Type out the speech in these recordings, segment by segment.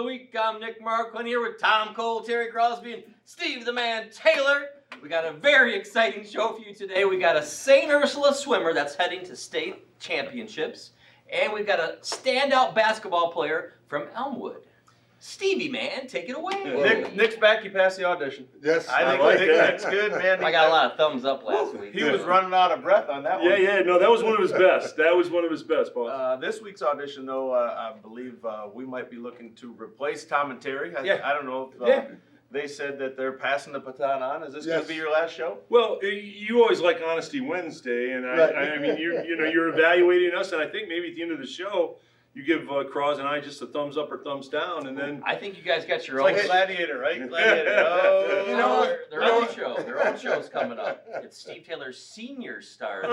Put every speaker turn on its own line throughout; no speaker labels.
the week. I'm Nick Marklin here with Tom Cole, Terry Crosby, and Steve the Man Taylor. We got a very exciting show for you today. We got a St. Ursula swimmer that's heading to state championships, and we've got a standout basketball player from Elmwood. Stevie, man, take it away.
Nick's back. You passed the audition.
Yes,
I think Nick's good, man.
I got a lot of thumbs up last week.
He was running out of breath on that one.
No, that was one of his best. That was one of his best, boss.
This week's audition, though, I believe we might be looking to replace Tom and Terry. I don't know if they said that they're passing the baton on. Is this going to be your last show?
Well, you always like Honesty Wednesday, and I mean, you're evaluating us, and I think maybe at the end of the show, you give Cross and I just a thumbs up or thumbs down, and then
I think you guys got your
it's
own.
like Gladiator, right? Gladiator. Oh,
You know, their own show. Their own show's coming up. It's Steve Taylor's Senior Stars.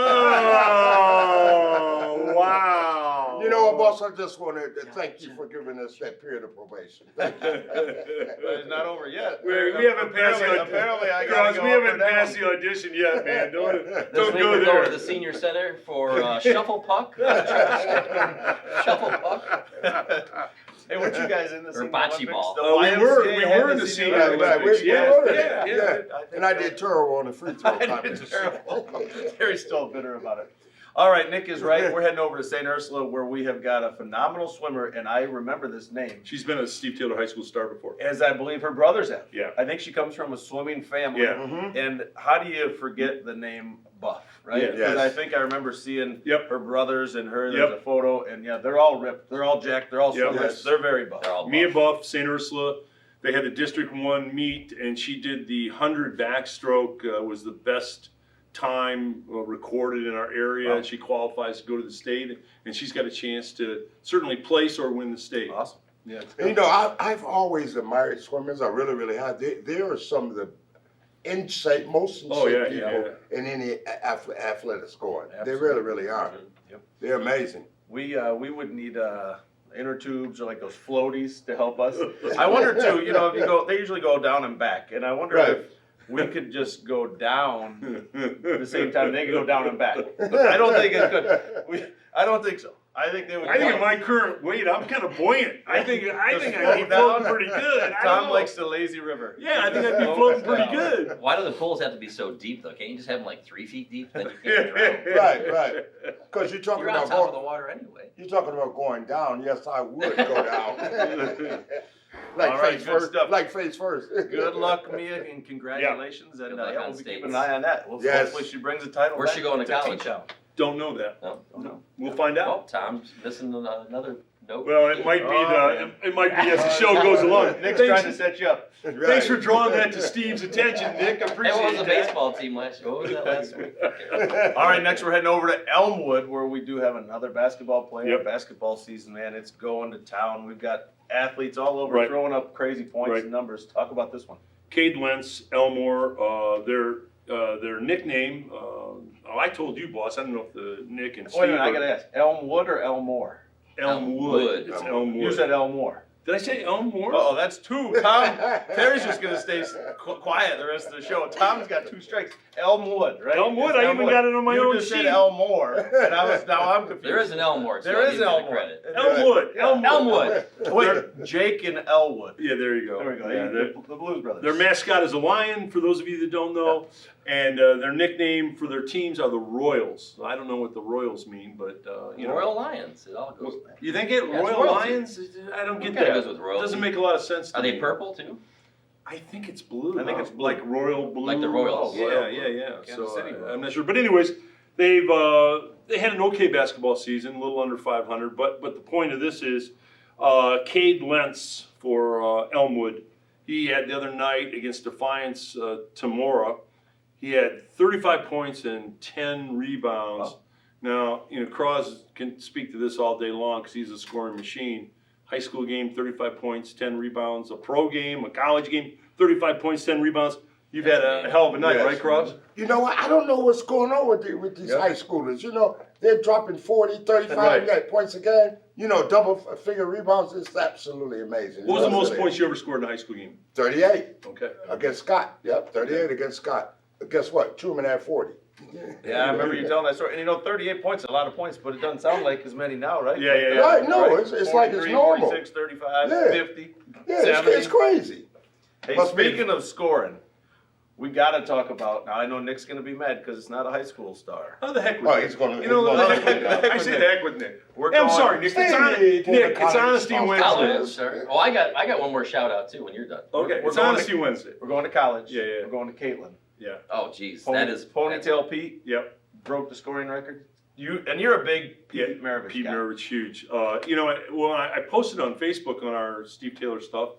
oh wow!
You know what, boss? I just want to thank you for giving us that period of probation. Thank you.
It's not over yet.
We haven't passed the
Apparently, I
Cross,
got
we haven't passed the audition yet, man. Don't
This
go
week we're
there.
going to the Senior Center for Shuffle Puck. Shuffle Puck.
Hey, weren't you guys in the
Or
Senior
bocce
Olympics?
ball.
The
we
YMCA
were
had
in the Senior
Olympics.
We
Yes,
were.
yeah.
And I did terrible on the free throw
I did
competition.
terrible. Terry's still bitter about it. All right, Nick is right. We're heading over to St. Ursula where we have got a phenomenal swimmer, and I remember this name,
She's been a Steve Taylor High School star before.
as I believe her brothers have.
Yeah.
I think she comes from a swimming family.
Yeah.
Mm-hmm.
And how do you forget the name Buff, right?
Yeah.
Because
Yes.
I think I remember seeing
Yep.
her brothers and her.
Yep.
There's a photo, and yeah, they're all ripped. They're all jacked. They're all
Yep.
swimmers.
Yes.
They're very buff.
They're all
Mia
buff.
Buff, St. Ursula, they had the District 1 meet, and she did the 100 backstroke, was the best time recorded in our area.
Wow.
And she qualifies to go to the state, and she's got a chance to certainly place or win the state.
Awesome. Yeah. It's
You
good.
know, I've always admired swimmers. I really, really have. They are some of the most in
Oh,
shape
yeah,
people in any athletic sport. They
Absolutely.
really, really are.
Yep.
They're amazing.
We would need inner tubes or like those floaties to help us. I wonder too. You know, if you go, they usually go down and back, and I wonder
Right.
if we could just go down at the same time they could go down and back. But I don't think it could. I don't think so. I think they would.
I think at my current weight, I'm kind of buoyant. I think I'd be
float
floating
down.
pretty good. I don't
Tom
know.
likes the lazy river.
Yeah, I think I'd be floating pretty good.
Why do the pools have to be so deep, though? Can't you just have them like 3 feet deep? Then you can't drown.
Right. Because you're talking
You're on
about
top of the water anyway.
you're talking about going down. Yes, I would go down. Like
All right,
face
good
first.
stuff.
Like face first.
Good luck, Mia, and congratulations. And
Good luck
yeah,
on
we'll be
states.
keeping an eye on that. We'll,
Yes.
Hopefully she brings a title.
Where's
back
she going to college?
T-Town.
Don't know that.
No.
We'll find out.
Oh, Tom's missing another note.
Well, it might be
Oh,
it might be as the show goes along.
Nick's trying to set you up.
Right.
Thanks for drawing that to Steve's attention, Nick. I
Hey,
appreciate
what was the
that.
baseball team last year? What was that last week? Okay.
All right, next we're heading over to Elmwood where we do have another basketball player.
Yep.
Basketball season, man, it's going to town. We've got athletes all over
Right.
throwing up crazy points
Right.
and numbers. Talk about this one.
Cade Lentz, Elmore, their nickname. I told you, boss. I don't know if the Nick and Steve.
Wait a minute, I gotta ask. Elmwood or Elmore?
Elmwood. It's Elmwood.
You said Elmore.
Did I say Elmore?
Oh, that's two. Tom, Terry's just gonna stay quiet the rest of the show. Tom's got 2 strikes. Elmwood, right?
Elmwood,
It's
I even got it on my own
You just said
sheet.
Elmore, and now I'm confused.
There is an Elmore. So
There
I'll
is
give you the
Elmore.
credit.
Elmwood.
Elmwood.
Wait, Jake and Elwood.
Yeah, there you go.
There we go.
Yeah,
the Blues Brothers.
their mascot is a lion, for those of you that don't know, and their nickname for their teams are the Royals. I don't know what the Royals mean, but you know.
Royal Lions. It all goes back.
You think it?
Yeah, it's
Royal
royalty.
Lions? I don't get
Kinda
that.
goes with royalty.
Doesn't make a lot of sense to
Are
me.
they purple too?
I think it's blue.
I think it's blue.
like royal blue.
Like the Royals.
Yeah,
Royal
yeah,
blue.
yeah.
Kansas
So
City Royals.
I'm not sure, but anyways, they had an okay basketball season, a little under 500. But the point of this is, Cade Lentz for Elmwood. He had the other night against Defiance Tamora. He had 35 points and 10 rebounds.
Wow.
Now, you know, Cross can speak to this all day long because he's a scoring machine. High school game, 35 points, 10 rebounds. A pro game, a college game, 35 points, 10 rebounds. You've had a hell of a night,
Yes.
right, Cross?
You know what? I don't know what's going on with these
Yep.
high schoolers. You know, they're dropping 40, 35 points a game. You know, double figure rebounds. It's absolutely amazing.
What was the
It's
most
really-
points you ever scored in a high school game?
38
Okay.
against Scott. Yep, 38 against Scott. Guess what? Truman had 40.
Yeah, I remember you telling that story. And you know, 38 points is a lot of points, but it doesn't sound like as many now, right?
Yeah.
Right, no, it's like it's
43,
normal.
46, 35,
Yeah.
50.
Yeah,
70.
it's crazy.
Hey,
Must be-
speaking of scoring, we got to talk about, now I know Nick's going to be mad because it's not a high school star.
How the heck with
Oh,
Nick?
he's gonna.
You know,
he's
the
gonna-
heck with- I say the heck with Nick.
We're
I'm
going-
sorry, Nick. Nick, it's Honesty
College.
College,
Wednesday.
sir. Oh, I got one more shout out too when you're done.
Okay,
We're
it's
going
Honesty Wednesday.
We're going to college.
Yeah.
We're going to Caitlin.
Yeah.
Oh, geez,
Pony-
that is
Ponytail Pete
Yep.
broke the scoring record. You're a big Pete Maravich
Pete
guy.
Maravich, huge. You know, I posted on Facebook on our Steve Taylor stuff,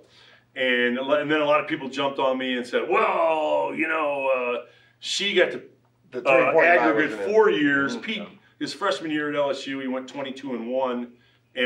and then a lot of people jumped on me and said, "Well, you know, she got to
The 3-point line
aggregate
wasn't it?
4 years.
Mhm.
Pete, his freshman year at LSU, he went 22-1,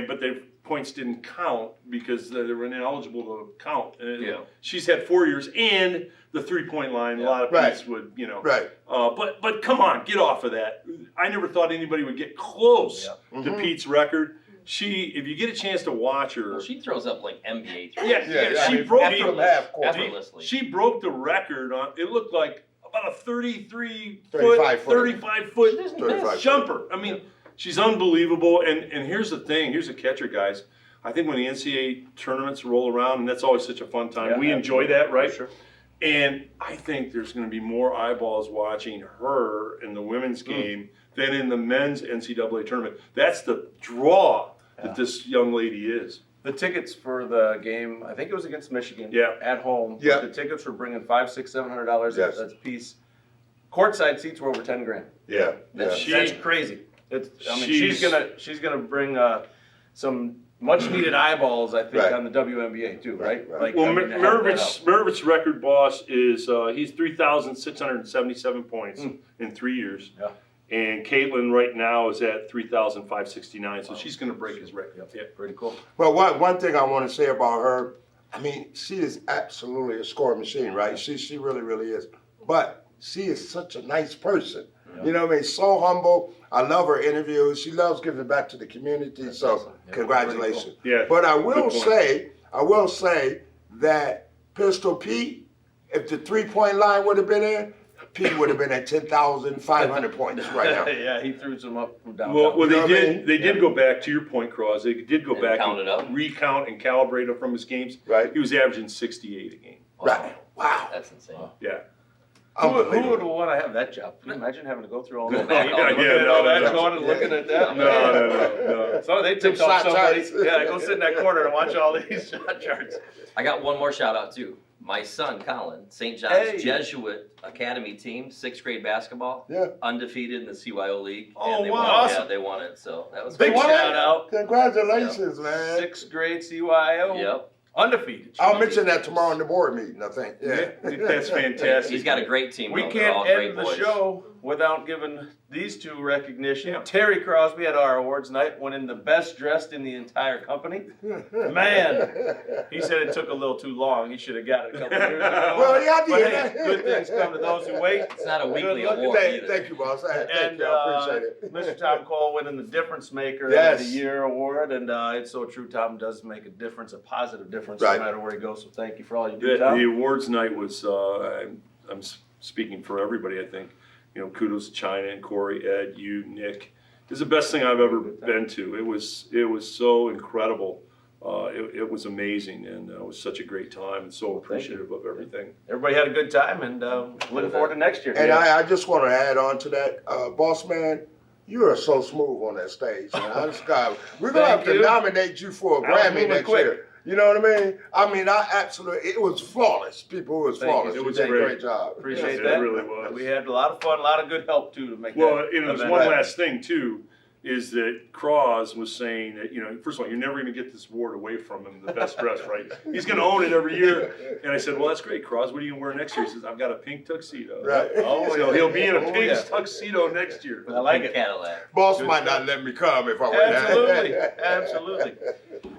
but the points didn't count because they were ineligible to count.
Yeah.
She's had 4 years and the 3-point line. A lot of
Right.
Pete's would, you know.
Right.
But come on, get off of that. I never thought anybody would get close to
Mhm.
Pete's record. If you get a chance to watch her,
Well, she throws up like NBA threes.
Yeah,
she
yeah.
broke
After
the
the half court.
effortlessly.
she broke the record on. It looked like about a 33-foot,
35-footer.
35-foot
35.
jumper. I mean, she's unbelievable. And here's the thing. Here's the catcher, guys. I think when the NCAA tournaments roll around, and that's always such a fun time.
Yeah,
We enjoy that, right?
Sure.
And I think there's going to be more eyeballs watching her in the women's game than in the men's NCAA tournament. That's the draw that this young lady is.
The tickets for the game, I think it was against Michigan.
Yeah.
At home.
Yeah.
The tickets were bringing $500, $600, $700
Yes.
a piece. Courtside seats were over 10 grand.
Yeah.
That's,
Yeah.
that's crazy. She's
She's-
gonna bring some much needed eyeballs, I think,
Right.
on the WNBA too, right?
Right.
Like,
Well,
I mean, to help that out.
Maravich's record boss is he's 3,677 points in 3 years.
Yeah.
And Caitlin right now is at 3,569, so she's going to break his record. Yeah.
Pretty cool.
Well, one thing I want to say about her, I mean, she is absolutely a scoring machine, right? She really, really is. But she is such a nice person.
Yeah.
You know what I mean? So humble. I love her interviews. She loves giving back to the community.
That's
So
awesome. Yeah,
congratulations.
Yeah.
But I
Good
will
point.
say that Pistol Pete, if the 3-point line would have been in, Pete would have been at 10,500 points right now.
Yeah, he threw some up from downtown.
Well,
You know
they
what I
did.
mean?
They did go back to your point, Cross. They did go
And
back
count it up.
recount and calibrate it from his games.
Right.
He was averaging 68 a game.
Right. Wow.
That's insane.
Yeah.
Who would
Unbelievable.
want to have that job? Can you imagine having to go through all that?
Yeah,
Looking at
no,
all that,
no.
going and looking at that.
No.
So they
Them
tipped off
shot
somebody.
charts.
Yeah, go sit in that corner and watch all these shot charts.
I got one more shout out too. My son, Colin, St. John's
Hey.
Jesuit Academy team, 6th grade basketball,
Yeah.
undefeated in the CYO League.
Oh,
and they
wow.
won,
Awesome.
Yeah, they won it. So that was
Big
They won it?
shout out.
Congratulations, man.
6th grade CYO.
Yep.
Undefeated.
I'll mention that tomorrow in the board meeting, I think. Yeah.
That's fantastic.
He's got a great team.
We
though. They're all
can't
great
end the
boys.
show without giving these two recognition.
Yeah.
Terry Crosby at our awards night, winning the best dressed in the entire company. Man, he said it took a little too long. He should have got it a couple years ago.
Well, yeah, I
But
did.
hey, good things come to those who wait.
It's not a weekly
Good
award
Thank,
either.
thank you, boss. Thank
And
you. I appreciate it.
Mr. Tom Cole winning the Difference Maker
Yes.
of the Year award, and it's so true. Tom does make a difference, a positive difference,
Right.
no matter where he goes. So thank you for all you
The,
do, Tom.
the awards night was, I'm speaking for everybody, I think. You know, kudos to China and Corey, Ed, you, Nick. It's the best thing I've ever been to. It was so incredible. It was amazing, and it was such a great time, and so appreciative of everything.
Everybody had a good time, and looking forward to next year.
And I just want to add on to that, boss man, you are so smooth on that stage, man. I just got, we're going to have
Thank
to
you.
nominate you for a
I was
Grammy
moving
next
quick.
year. You know what I mean? I absolutely, it was flawless. People, it was
Thank you.
flawless.
It
You
was
did a
great.
great job.
Appreciate
It
that.
really was.
We had a lot of fun, a lot of good help too to make
Well,
that.
you know, there's
event
one
happen.
last thing too, is that Cross was saying that, you know, first of all, you're never going to get this award away from him, the best dressed, right? He's going to own it every year. And I said, well, that's great, Cross. What are you going to wear next year? He says, I've got a pink tuxedo.
Right.
Oh,
So he'll be in a
Oh,
pink
yeah.
tuxedo next year.
I like
Big
it.
Cadillac.
Boss
Good
might
stuff.
not let me come if I wear that.
Absolutely, absolutely.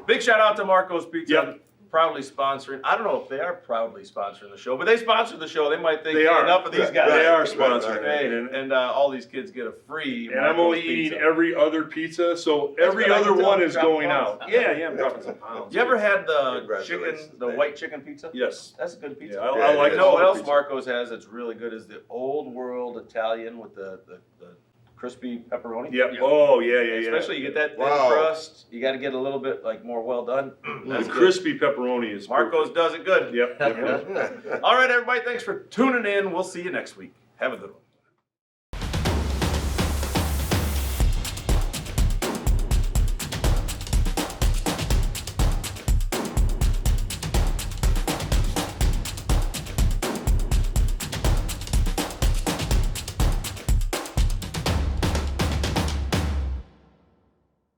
Big shout out to Marco's Pizza.
Yep.
proudly sponsoring. I don't know if they are proudly sponsoring the show, but they sponsor the show. They might think
They are.
enough of these guys.
They are
Right,
sponsoring
right,
it.
And all these kids get a free.
And I'm only
Marco's
eating
pizza.
every other pizza, so every
good. I
other
can tell
one
you
is
drop
going
pounds.
out. Yeah, I'm dropping some pounds.
You ever had the
Congratulations.
chicken, the white chicken pizza?
Yes.
That's a good pizza.
Yeah,
Yeah,
I like
it
You
is.
know
all
what
the
else
pizza.
Marco's has that's really good is the old world Italian with the crispy pepperoni.
Yeah. Oh, yeah.
Especially you get that thin
Wow.
crust. You got to get a little bit like more well done.
The
That's good.
crispy pepperoni is
Marco's
perfect.
does it good.
Yep.
All right, everybody. Thanks for tuning in. We'll see you next week. Have a good one.